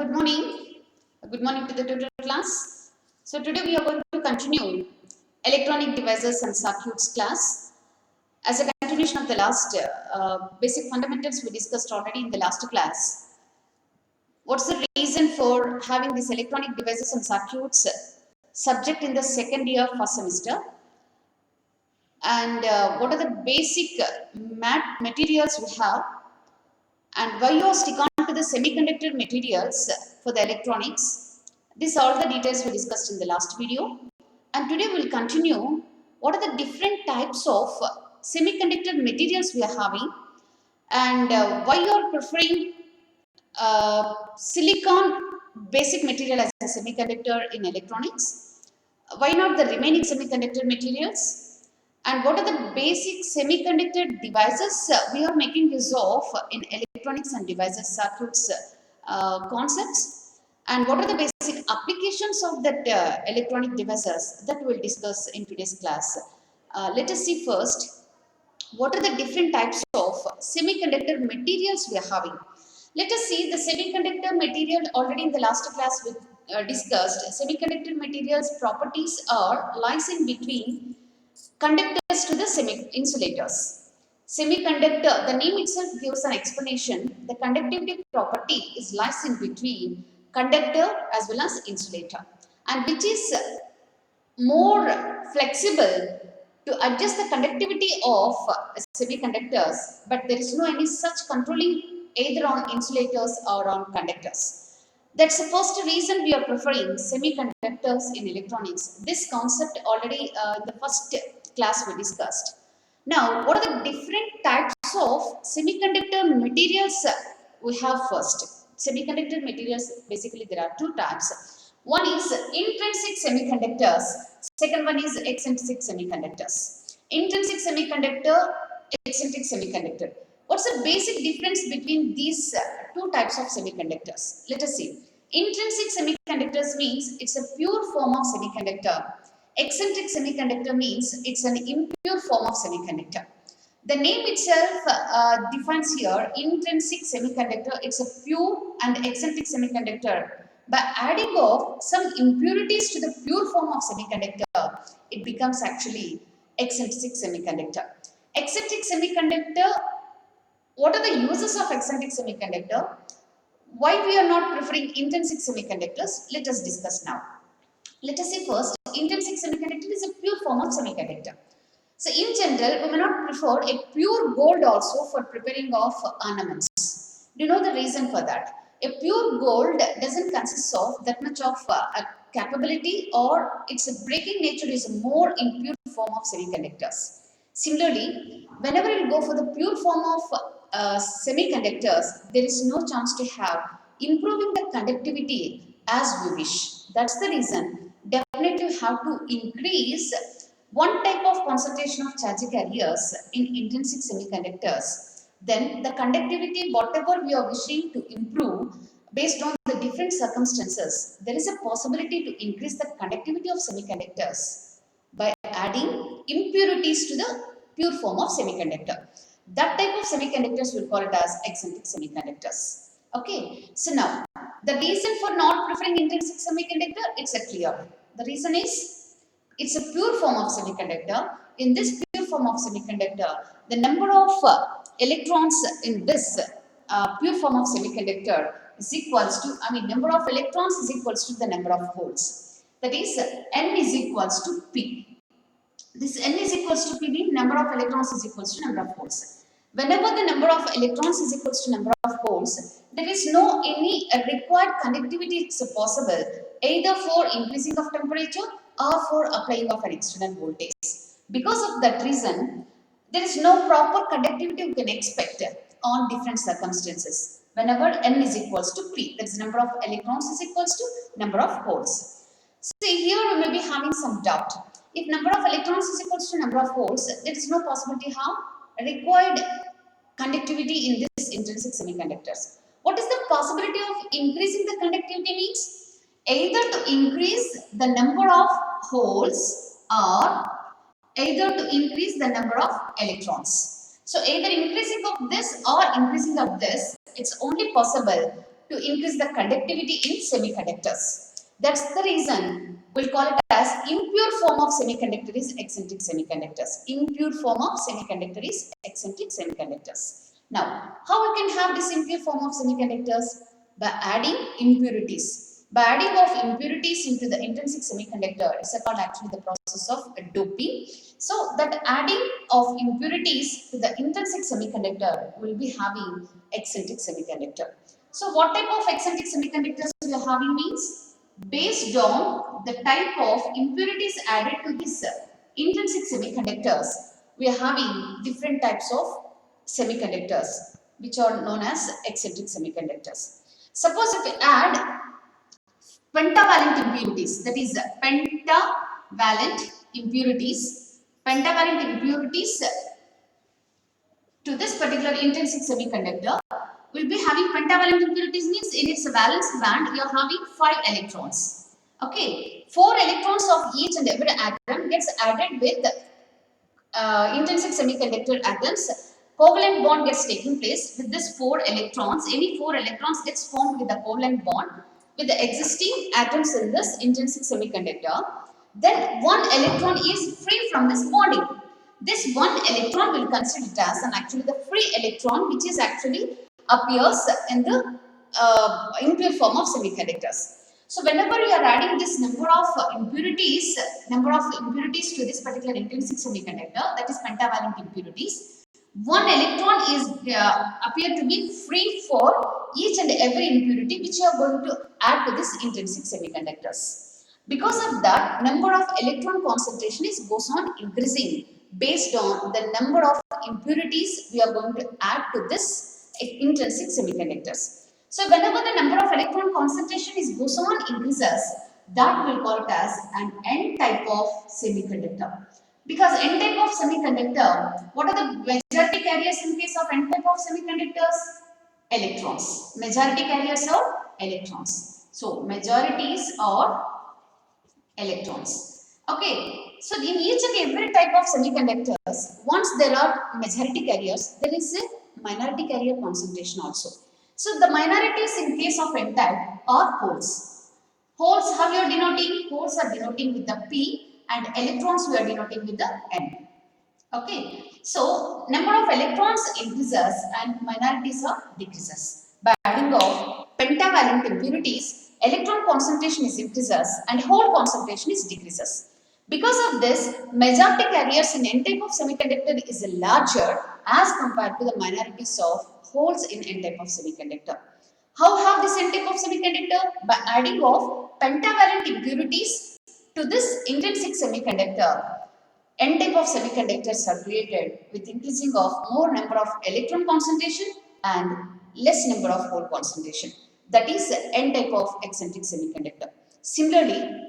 good morning. Good morning to the total class. So today we are going to continue electronic devices and circuits class. As a continuation of the last basic fundamentals we discussed already in the last class. What's the reason for having these electronic devices and circuits subject in the second year first semester? And what are the basic materials we have? And why you are stick on to the semiconductor materials for the electronics. These are all the details we discussed in the last video. And today we'll continue what are the different types of semiconductor materials we are having and why you are preferring silicon basic material as a semiconductor in electronics. Why not the remaining semiconductor materials? And what are the basic semiconductor devices we are making use of in electronics and devices circuits concepts? And what are the basic applications of that electronic devices that we will discuss in today's class? Let us see first what are the different types of semiconductor materials we are having. Let us see the semiconductor material already in the last class we discussed. Semiconductor materials properties are lies in between conductors to the insulators. Semiconductor, the name itself gives an explanation. The conductivity property is lies in between conductor as well as insulator, and which is more flexible to adjust the conductivity of semiconductors, but there is no any such controlling either on insulators or on conductors. That's the first reason we are preferring semiconductors in electronics. This concept already in the first class we discussed. Now, what are the different types of semiconductor materials we have first? Semiconductor materials, basically there are two types. One is intrinsic semiconductors, second one is extrinsic semiconductors. Intrinsic semiconductor, extrinsic semiconductor. What's the basic difference between these two types of semiconductors? Let us see. Intrinsic semiconductors means it's a pure form of semiconductor. Eccentric semiconductor means it's an impure form of semiconductor. The name itself defines here intrinsic semiconductor. It's a pure and eccentric semiconductor. By adding of some impurities to the pure form of semiconductor, it becomes actually eccentric semiconductor. Eccentric semiconductor, what are the uses of eccentric semiconductor? Why we are not preferring intrinsic semiconductors? Let us discuss now. Let us say first, intrinsic semiconductor is a pure form of semiconductor. So in general, we may not prefer a pure gold also for preparing of ornaments. Do you know the reason for that? A pure gold doesn't consist of that much of a capability, or its breaking nature is more in pure form of semiconductors. Similarly, whenever you go for the pure form of semiconductors, there is no chance to have improving the conductivity as we wish. That's the reason definitely have to increase one type of concentration of charge carriers in intrinsic semiconductors. Then the conductivity, whatever we are wishing to improve based on the different circumstances, there is a possibility to increase the conductivity of semiconductors by adding impurities to the pure form of semiconductor. That type of semiconductors we'll call it as eccentric semiconductors. Okay, so now the reason for not preferring intrinsic semiconductor, it's a clear. The reason is it's a pure form of semiconductor. In this pure form of semiconductor, the number of electrons in this pure form of semiconductor is equals to, number of electrons is equals to the number of holes. That is, N is equals to P. This N is equals to P means number of electrons is equals to number of holes. Whenever the number of electrons is equals to number of holes, there is no any required conductivity is possible either for increasing of temperature or for applying of an external voltage. Because of that reason, there is no proper conductivity we can expect on different circumstances. Whenever N is equals to P, that is number of electrons is equals to number of holes. See, here we may be having some doubt. If number of electrons is equals to number of holes, there is no possibility how required conductivity in this intrinsic semiconductors. What is the possibility of increasing the conductivity means? Either to increase the number of holes or either to increase the number of electrons. So either increasing of this or increasing of this, it's only possible to increase the conductivity in semiconductors. That's the reason we'll call it as impure form of semiconductor is eccentric semiconductors. Impure form of semiconductor is eccentric semiconductors. Now, how we can have this impure form of semiconductors? By adding impurities. By adding of impurities into the intrinsic semiconductor is called actually the process of doping. So that adding of impurities to the intrinsic semiconductor will be having eccentric semiconductor. So what type of eccentric semiconductors we are having means based on the type of impurities added to this intrinsic semiconductors, we are having different types of semiconductors which are known as eccentric semiconductors. Suppose if we add pentavalent impurities, that is pentavalent impurities to this particular intrinsic semiconductor, we'll be having pentavalent impurities means in its valence band we are having 5 electrons. Okay, 4 electrons of each and every atom gets added with intrinsic semiconductor atoms. Covalent bond gets taking place with this 4 electrons. Any 4 electrons gets formed with a covalent bond with the existing atoms in this intrinsic semiconductor. Then 1 electron is free from this bonding. This 1 electron will consider it as an actually the free electron which is actually appears in the impure form of semiconductors. So whenever you are adding this number of impurities to this particular intrinsic semiconductor, that is pentavalent impurities, 1 electron is appear to be free for each and every impurity which you are going to add to this intrinsic semiconductors. Because of that, number of electron concentration is goes on increasing based on the number of impurities we are going to add to this intrinsic semiconductors. So whenever the number of electron concentration is goes on increases, that will call it as an N type of semiconductor. Because N type of semiconductor, what are the majority carriers in case of N type of semiconductors? Electrons. Majority carriers are electrons. So majorities are electrons. Okay. So in each and every type of semiconductors, once there are majority carriers, there is a minority carrier concentration also. So the minorities in case of N type are holes. Holes, how you are denoting? Holes are denoting with the P and electrons we are denoting with the N. Okay. So number of electrons increases and minorities are decreases. By adding of pentavalent impurities, electron concentration is increases and hole concentration is decreases. Because of this, majority carriers in N type of semiconductor is larger as compared to the minorities of holes in N type of semiconductor. How have this N type of semiconductor? By adding of pentavalent impurities to this intrinsic semiconductor. N type of semiconductors are created with increasing of more number of electron concentration and less number of hole concentration. That is N type of eccentric semiconductor. Similarly,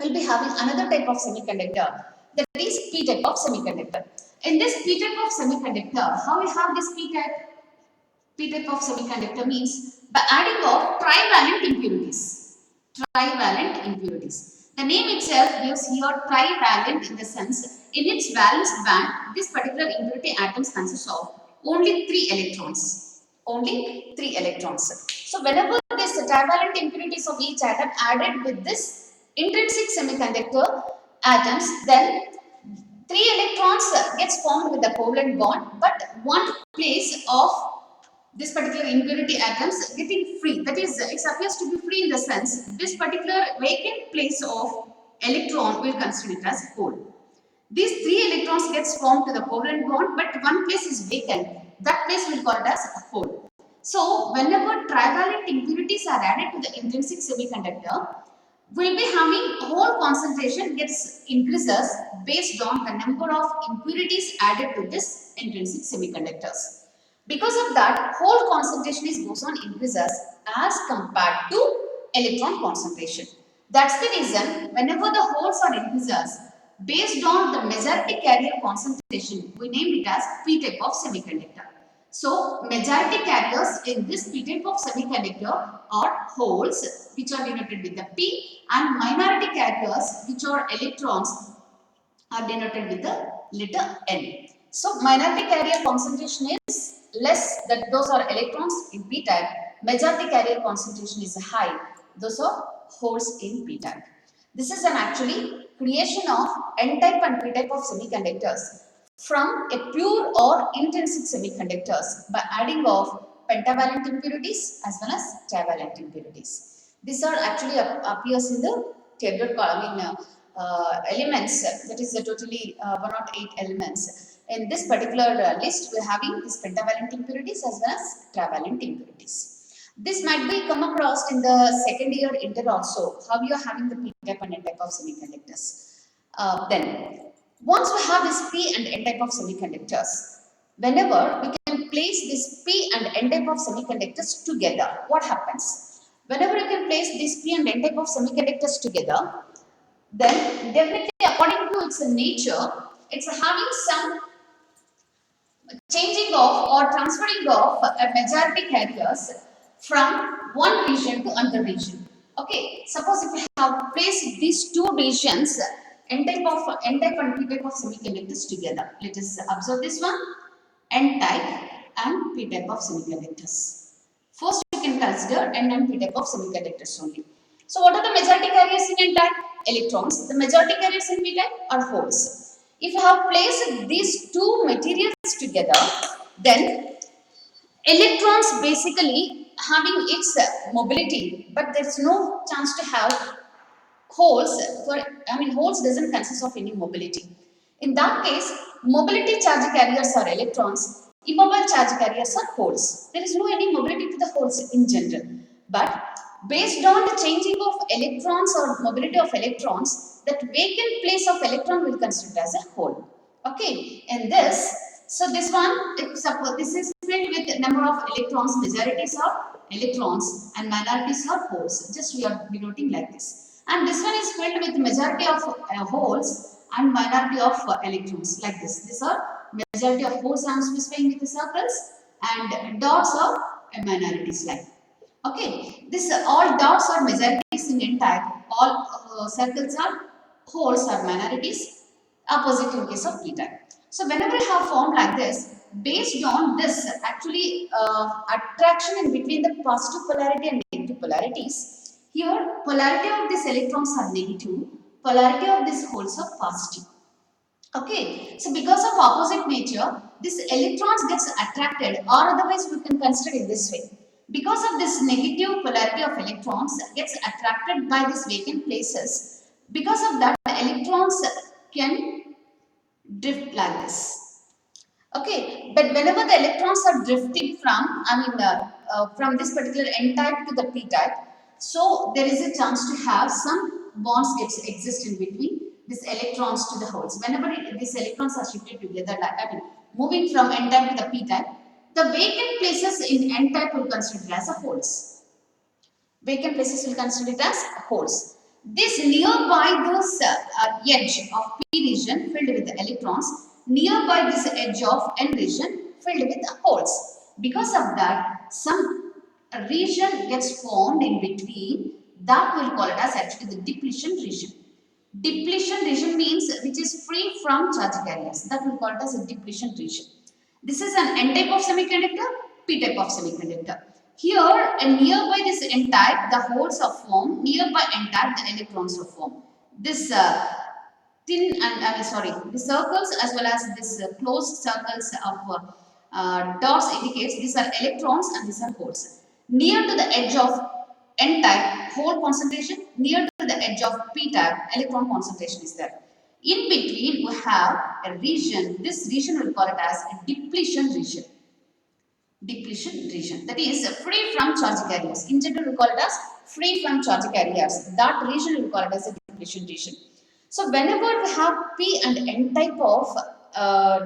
we'll be having another type of semiconductor, that is P type of semiconductor. In this P type of semiconductor, how we have this P type? P type of semiconductor means by adding of trivalent impurities. Trivalent impurities. The name itself gives here trivalent in the sense in its valence band, this particular impurity atoms consists of only 3 electrons. Only 3 electrons. So whenever this trivalent impurities of each atom added with this intrinsic semiconductor atoms, then 3 electrons gets formed with the covalent bond, but one place of this particular impurity atoms getting free. That is, it appears to be free in the sense this particular vacant place of electron will consider it as hole. These 3 electrons gets formed to the covalent bond, but one place is vacant. That place will call it as a hole. So whenever trivalent impurities are added to the intrinsic semiconductor, we'll be having hole concentration gets increases based on the number of impurities added to this intrinsic semiconductors. Because of that, hole concentration is goes on increases as compared to electron concentration. That's the reason whenever the holes are increases based on the majority carrier concentration, we name it as P type of semiconductor. So majority carriers in this P type of semiconductor are holes which are denoted with the P, and minority carriers which are electrons are denoted with the letter N. So minority carrier concentration is less, that those are electrons in P type. majority carrier concentration is high, those are holes in p-type. This is an actually creation of n-type and p-type of semiconductors from a pure or intrinsic semiconductors by adding of pentavalent impurities as well as trivalent impurities. These are actually appears in the tabular elements, that is totally 108 elements. In this particular list, we are having these pentavalent impurities as well as trivalent impurities. This might be come across in the second year inter also, how you are having the p-type and n-type of semiconductors. Then, once we have this p and n type of semiconductors, whenever we can place this p and n type of semiconductors together, what happens? Whenever you can place this p and n type of semiconductors together, then definitely according to its nature, it's having some changing of or transferring of a majority carriers from one region to another region. Okay, suppose if you have placed these two regions, n-type and p-type of semiconductors together. Let us observe this one, n-type and p-type of semiconductors. First, we can consider n and p-type of semiconductors only. So, what are the majority carriers in n-type? Electrons. The majority carriers in p-type are holes. If you have placed these two materials together, then electrons basically having its mobility, but there is no chance to have holes. Holes doesn't consist of any mobility. In that case, mobility charge carriers are electrons, immobile charge carriers are holes. There is no any mobility to the holes in general. But based on the changing of electrons or mobility of electrons, that vacant place of electron will consider as a hole. Okay, in this, so this one, if suppose this is filled with number of electrons, majorities are electrons and minorities are holes. Just we are denoting like this. And this one is filled with majority of holes and minority of electrons like this. These are majority of holes I am specifying with the circles and dots are minorities like. Okay, this all dots are majorities in n-type, all circles are holes are minorities, opposite in case of p-type. So whenever you have formed like this, based on this actually attraction in between the positive polarity and negative polarities, here polarity of these electrons are negative, polarity of these holes are positive. Okay, so because of opposite nature, this electrons gets attracted, or otherwise we can consider it this way. Because of this negative polarity of electrons gets attracted by these vacant places, because of that the electrons can drift like this. Okay, but whenever the electrons are drifting from, from this particular n-type to the p-type, so there is a chance to have some bonds gets exist in between these electrons to the holes. Whenever these electrons are shifted together, moving from n-type to the p-type, the vacant places in n-type will consider as a holes. Vacant places will consider it as holes. This nearby this edge of p region filled with electrons, nearby this edge of n region filled with holes. Because of that, some region gets formed in between, that we'll call it as actually the depletion region. Depletion region means which is free from charge carriers. That we'll call it as a depletion region. This is an n-type of semiconductor, p-type of semiconductor. Here, and nearby this n-type, the holes are formed. Nearby n-type, the electrons are formed. This the circles as well as this closed circles of dots indicates these are electrons and these are holes. Near to the edge of n-type, hole concentration. Near to the edge of p-type, electron concentration is there. In between, we have a region. This region we will call it as a depletion region. Depletion region, that is free from charge carriers. In general, we call it as free from charge carriers. That region we will call it as a depletion region. So, whenever we have p and n type of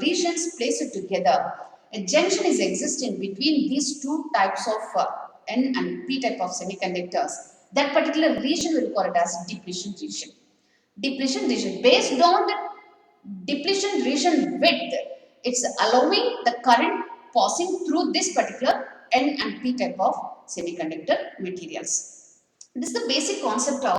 regions placed together, a junction is existing between these two types of n and p type of semiconductors. That particular region we will call it as depletion region. Depletion region, based on the depletion region width, it's allowing the current passing through this particular n and p type of semiconductor materials. This is the basic concept of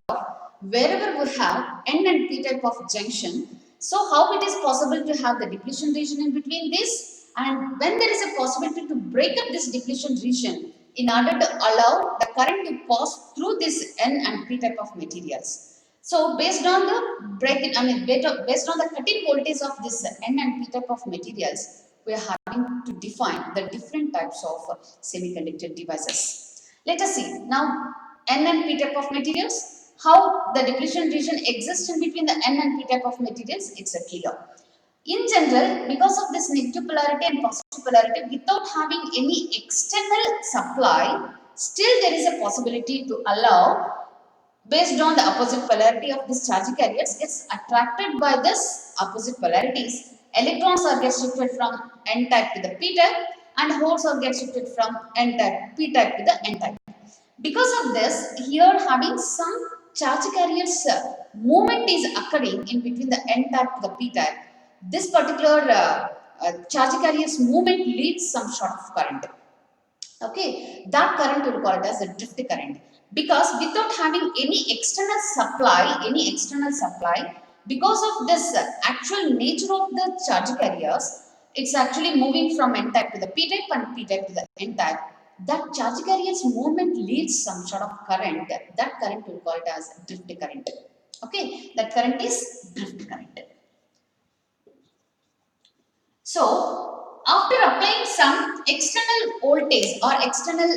wherever we have n and p type of junction. So how it is possible to have the depletion region in between this, and when there is a possibility to break up this depletion region, in order to allow the current to pass through this N and P type of materials. So based on the based on the cutting voltage of this N and P type of materials, we are having to define the different types of semiconductor devices. Let us see now N and P type of materials, how the depletion region exists in between the N and P type of materials. It's a clear. In general, because of this negative polarity and positive polarity, without having any external supply, still there is a possibility to allow, based on the opposite polarity of this charge carriers gets attracted by this opposite polarities. Electrons are get shifted from N type to the P type and holes are get shifted from N type P type to the N type. Because of this, here having some charge carriers movement is occurring in between the N type to the P type. This particular charge carriers movement leads some sort of current. Okay, that current will call it as a drift current, because without having any external supply, because of this actual nature of the charge carriers, it's actually moving from N type to the P type and P type to the N type. That charge carriers movement leads some sort of current. That current will call it as drift current. Okay, that current is drift current. So, after applying some external voltage or external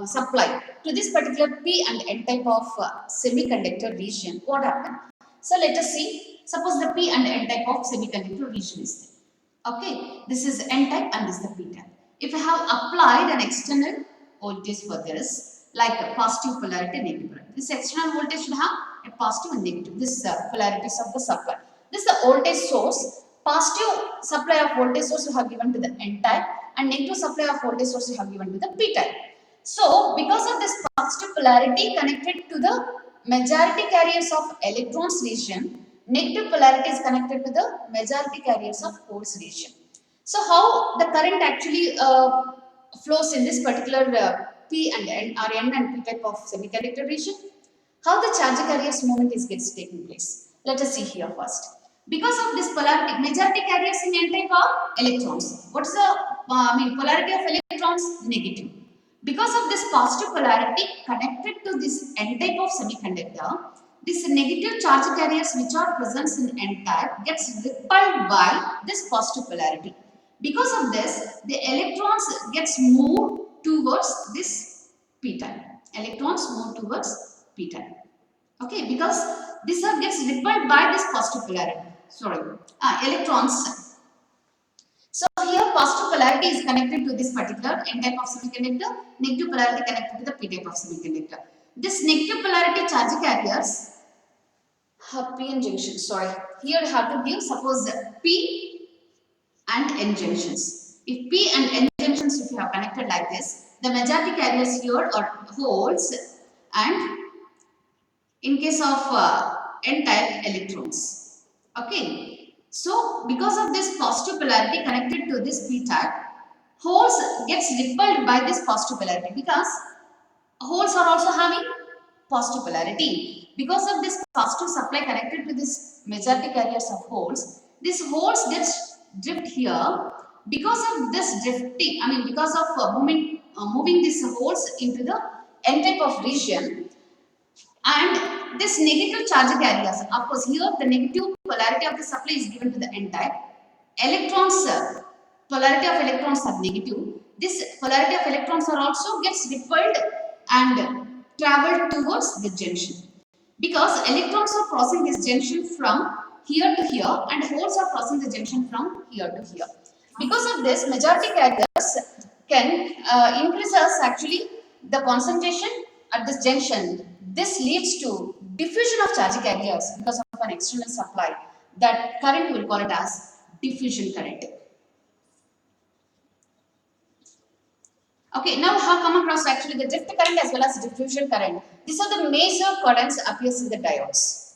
supply to this particular P and N type of semiconductor region, what happened? So, let us see. Suppose the P and N type of semiconductor region is there. Okay, this is N type and this is the P type. If I have applied an external voltage for this, like a positive polarity, negative polarity, this external voltage should have a positive and negative. This polarities of the supply. This is the voltage source. Positive supply of voltage source you have given to the N type and negative supply of voltage source you have given to the P type. So, because of this positive polarity connected to the majority carriers of electrons region, negative polarity is connected to the majority carriers of holes region. So, how the current actually flows in this particular P and N or N and P type of semiconductor region? How the charge carriers movement is gets taking place? Let us see here first. Because of this polarity, majority carriers in N type are electrons. What is the polarity of electrons? Negative. Because of this positive polarity connected to this N type of semiconductor, this negative charge carriers which are present in N type gets repelled by this positive polarity. Because of this, the electrons gets moved towards this P type. Electrons move towards P type. Okay, because this gets repelled by this positive polarity. Electrons. So here positive polarity is connected to this particular N type of semiconductor, negative polarity connected to the P type of semiconductor. This negative polarity charge carriers have PN junction. Here you have to give suppose P and N junctions. If P and N junctions if you have connected like this, the majority carriers here are holes and in case of N type electrons. Okay. So, because of this positive polarity connected to this P type, holes gets repelled by this positive polarity because holes are also having positive polarity. Because of this positive supply connected to this majority carriers of holes, these holes gets drift here. Because of this drifting, because of moving these holes into the N type of region, and this negative charge carriers, of course, here the negative polarity of the supply is given to the N type. Electrons, polarity of electrons are negative. This polarity of electrons are also gets repelled and traveled towards the junction. Because electrons are crossing this junction from here to here and holes are crossing the junction from here to here. Because of this, majority carriers can increase us actually the concentration at this junction. This leads to diffusion of charge carriers because of an external supply. That current we will call it as diffusion current. Okay, now we have come across actually the drift current as well as diffusion current. These are the major currents appears in the diodes.